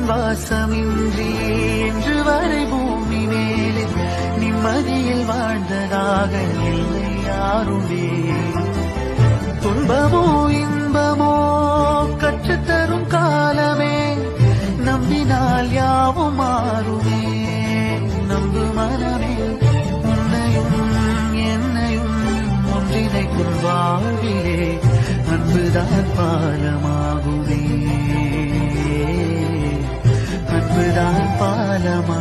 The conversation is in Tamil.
வாசமின்றி இன்று வரை பூமி மேலே நிம்மதியில் வாழ்ந்ததாக இல்லை யாருமே. துன்பமோ இன்பமோ கற்றுத்தரும் காலமே, நம்பினால் யாவும் மாறுமே. நம்பு மனமே, உன்னையும் என்னையும் ஒன்றிணைக்கும் வாழ்விலே அன்புதான் பாலமாகுமே, அன்புதான் பாலமா.